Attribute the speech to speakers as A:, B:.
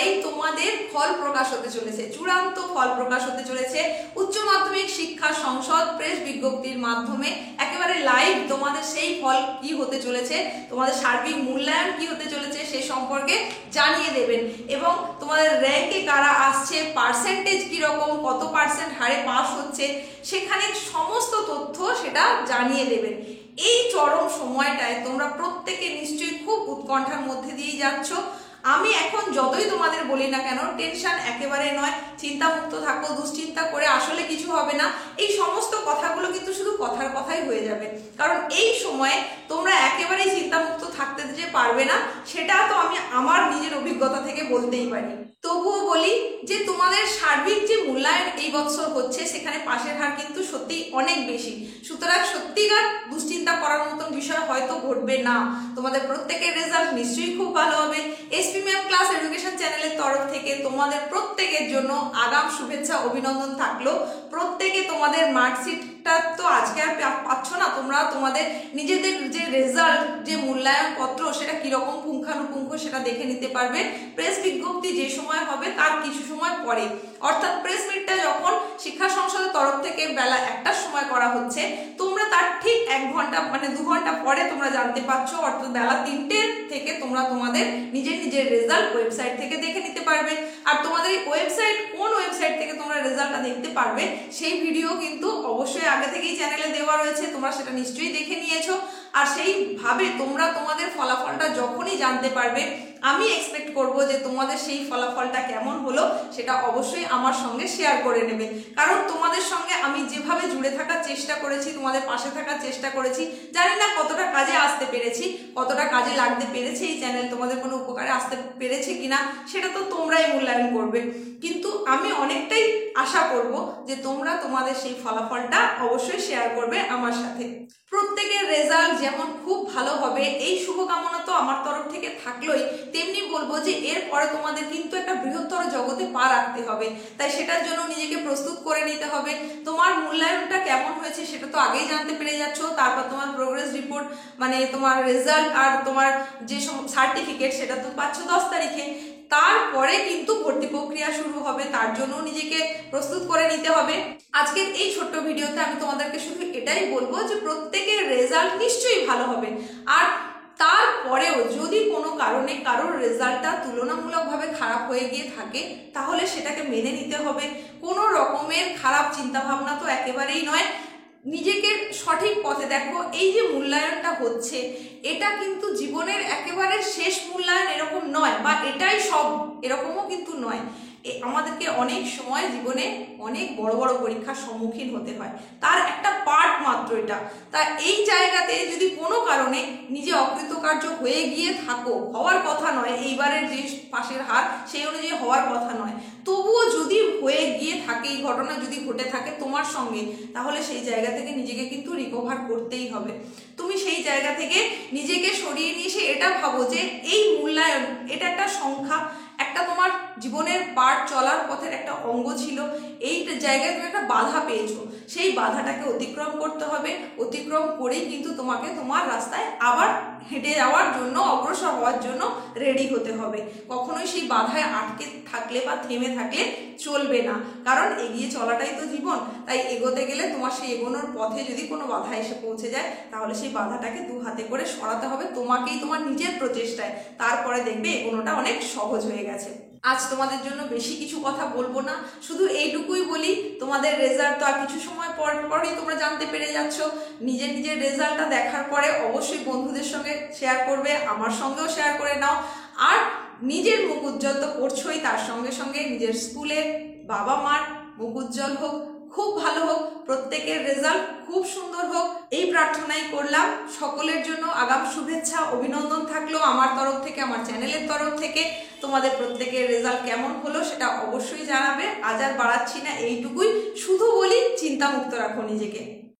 A: পরেই তোমাদের ফল প্রকাশ হতে চলেছে, চূড়ান্ত ফল প্রকাশ হতে চলেছে। উচ্চ মাধ্যমিক শিক্ষা সংসদ প্রেস বিজ্ঞপ্তির মাধ্যমে একেবারে লাইভ তোমাদের সেই ফল কি হতে চলেছে, তোমাদের সার্বিক মূল্যায়ন কি হতে চলেছে সে সম্পর্কে জানিয়ে দেবেন, এবং তোমাদের র্যাঙ্কে কারা আসছে, পার্সেন্টেজ কিরকম, কত পার্সেন্ট হারে পাস হচ্ছে, সেখানে সমস্ত তথ্য সেটা জানিয়ে দেবেন। এই চরম সময়টায় তোমরা প্রত্যেকে নিশ্চয়ই খুব উৎকণ্ঠার মধ্যে দিয়ে যাচ্ছ। আমি এখন যতই তোমাদের বলি না কেন, টেনশন একেবারে নয়, চিন্তামুক্ত থাকো, দুশ্চিন্তা করে আসলে কিছু হবে না, এই সমস্ত কথাগুলো কিন্তু শুধু কথার কথাই হয়ে যাবে। কারণ এই সময়ে তোমরা একেবারেই চিন্তামুক্ত থাকতে যে পারবে না, সেটা তো আমি আমার নিজের অভিজ্ঞতা থেকে বলতেই পারি। তবুও বলি যে তোমাদের সার্বিক যে মূল্যায়ন এই বছর হচ্ছে, সেখানে পাশের হার কিন্তু সত্যি অনেক বেশি। সুতরাং সত্যিকার দুশ্চিন্তা করার মতন বিষয় হয়তো ঘটবে না। তোমাদের প্রত্যেকের রেজাল্ট নিশ্চয়ই খুব ভালো হবে। এসপি ম্যাম ক্লাস এডুকেশন চ্যানেলের তরফ থেকে তোমাদের প্রত্যেকের জন্য আগাম শুভেচ্ছা অভিনন্দন থাকলো। প্রত্যেকে তোমাদের মার্কশিটটা তো আজকে আর পাচ্ছ না, তোমরা তোমাদের নিজেদের যে রেজাল্ট, যে মূল্যায়ন পত্র, সেটা কিরকম পুঙ্খানুপুঙ্খ সেটা দেখে নিতে পারবে। প্রেস বিজ্ঞপ্তি যে সময় হবে তার কিছু সময় পরে, অর্থাৎ প্রেস মিটটা যখন শিক্ষা সংসদের তরফ থেকে বেলা 1টার সময় করা হচ্ছে, তোমরা তার ঠিক 1 ঘন্টা মানে 2 ঘন্টা পরে তোমরা জানতে পারছো, অর্থাৎ বেলা 3টে থেকে তোমরা তোমাদের নিজের রেজাল্ট ওয়েবসাইট থেকে দেখে নিতে পারবে। আর তোমাদের এই ওয়েবসাইট, কোন ওয়েবসাইট থেকে তোমরা রেজাল্টটা দেখতে পারবে সেই ভিডিও কিন্তু অবশ্যই আগে থেকেই চ্যানেলে দেওয়া রয়েছে, তোমরা সেটা নিশ্চয়ই দেখে নিয়েছো। আর সেইভাবে তোমরা তোমাদের ফলাফলটা যখনই জানতে পারবে, আমি এক্সপেক্ট করব যে তোমাদের সেই ফলাফলটা কেমন হলো সেটা অবশ্যই আমার সঙ্গে শেয়ার করে নেবে। কারণ তোমাদের সঙ্গে আমি যেভাবে জুড়ে থাকার চেষ্টা করেছি, তোমাদের পাশে থাকার চেষ্টা করেছি, জানি না কতটা কাজে আসতে পেরেছি, কতটা কাজে লাগতে পেরেছে এই চ্যানেল, তোমাদের কোনো উপকারে আসতে পেরেছে কিনা সেটা তো তোমরাই মূল্যায়ন করবে। কিন্তু আমি অনেকটাই আশা করব যে তোমরা তোমাদের সেই ফলাফলটা অবশ্যই শেয়ার করবে আমার সাথে। প্রত্যেকের রেজাল্ট যেমন খুব ভালো হবে এই শুভকামনা তো আমার তরফ থেকে থাকলোই, তেমনি বলবো যে এরপরে তোমাদের কিন্তু একটা বৃহত্তর জগতে পা রাখতে হবে। তাই সেটার জন্য নিজেকে প্রস্তুত করে নিতে হবে। তোমার মূল্যায়নটা কেমন হয়েছে সেটা তো আগেই জানতে পেরে যাচ্ছ, তারপর তোমার প্রোগ্রেস রিপোর্ট মানে তোমার রেজাল্ট আর তোমার যে সার্টিফিকেট সেটা তো পাচ্ছ 10 তারিখে। তারপরে কিন্তু ভর্তি প্রক্রিয়া শুরু হবে, তার জন্য নিজেকে প্রস্তুত করে নিতে হবে। আজকের এই ছোট্ট ভিডিওতে আমি তোমাদেরকে শুধু এটাই বলবো যে প্রত্যেকের রেজাল্ট নিশ্চয়ই ভালো হবে। আর তারপরেও যদি কোনো কারণে কারোর রেজাল্টটা তুলনামূলকভাবে খারাপ হয়ে গিয়ে থাকে, তাহলে সেটাকে মেনে নিতে হবে। কোনো রকমের খারাপ চিন্তাভাবনা তো একেবারেই নয়, নিজেকে সঠিক পথে দেখো। এই যে মূল্যায়নটা হচ্ছে, এটা কিন্তু জীবনের একেবারে শেষ মূল্যায়ন এরকম নয়, বা এটাই সব এরকমও কিন্তু নয়। আমাদেরকে অনেক সময় জীবনে অনেক বড় বড় পরীক্ষার সম্মুখীন হতে হয়, তার একটা পার্ট মাত্র এটা। তা এই জায়গাতে যদি কোনো কারণে নিজে অকৃতকার্য হয়ে গিয়ে থাকো, হওয়ার কথা নয়, এইবারের যে পাশের হার সেই অনুযায়ী হওয়ার কথা নয়, তবুও যদি হয়ে গিয়ে থাকে, এই ঘটনা যদি ঘটে থাকে তোমার সঙ্গে, তাহলে সেই জায়গা থেকে নিজেকে কিন্তু রিকভার করতেই হবে। তুমি সেই জায়গা থেকে নিজেকে সরিয়ে নিয়ে এসে এটা ভাবো যে এই মূল্যায়ন এটা একটা সংখ্যা, একটা তোমার জীবনের পার চলার পথের একটা অঙ্গ ছিল। এই জায়গায় তুমি একটা বাধা পেয়েছো, সেই বাধাটাকে অতিক্রম করতে হবে। অতিক্রম করেই কিন্তু তোমাকে তোমার রাস্তায় আবার হেঁটে যাওয়ার জন্য, অগ্রসর হওয়ার জন্য রেডি হতে হবে। কখনোই সেই বাধায় আটকে থাকলে বা থেমে থাকলে চলবে না, কারণ এগিয়ে চলাটাই তো জীবন। তাই এগোতে গেলে তোমার সেই এগোনোর পথে যদি কোনো বাধা এসে পৌঁছে যায়, তাহলে সেই বাধাটাকে 2 হাতে করে সরাতে হবে তোমাকেই, তোমার নিজের প্রচেষ্টায়। তারপরে দেখবে এগোনোটা অনেক সহজ হয়ে গেছে। আজ তোমাদের জন্য বেশি কিছু কথা বলবো না, শুধু এইটুকুই বলি, তোমাদের রেজাল্ট তো আর কিছু সময় পরই তোমরা জানতে পেরে যাচ্ছ। নিজের রেজাল্টটা দেখার পরে অবশ্যই বন্ধুদের সঙ্গে শেয়ার করবে, আমার সঙ্গেও শেয়ার করে নাও। আর নিজের মুখ উজ্জ্বল তো করছোই, তার সঙ্গে সঙ্গে নিজের স্কুলের বাবা মার মুখ উজ্জ্বল হোক, খুব ভালো হোক, প্রত্যেকের রেজাল্ট খুব সুন্দর হোক, এই প্রার্থনাই করলাম। সকলের জন্য আগাম শুভেচ্ছা অভিনন্দন থাকলো আমার তরফ থেকে, আমার চ্যানেলের তরফ থেকে। তোমাদের প্রত্যেকের রেজাল্ট কেমন হলো সেটা অবশ্যই জানাবে। আজ আর বাড়াচ্ছি না, এইটুকুই শুধু বলি, চিন্তামুক্ত রাখো নিজেকে।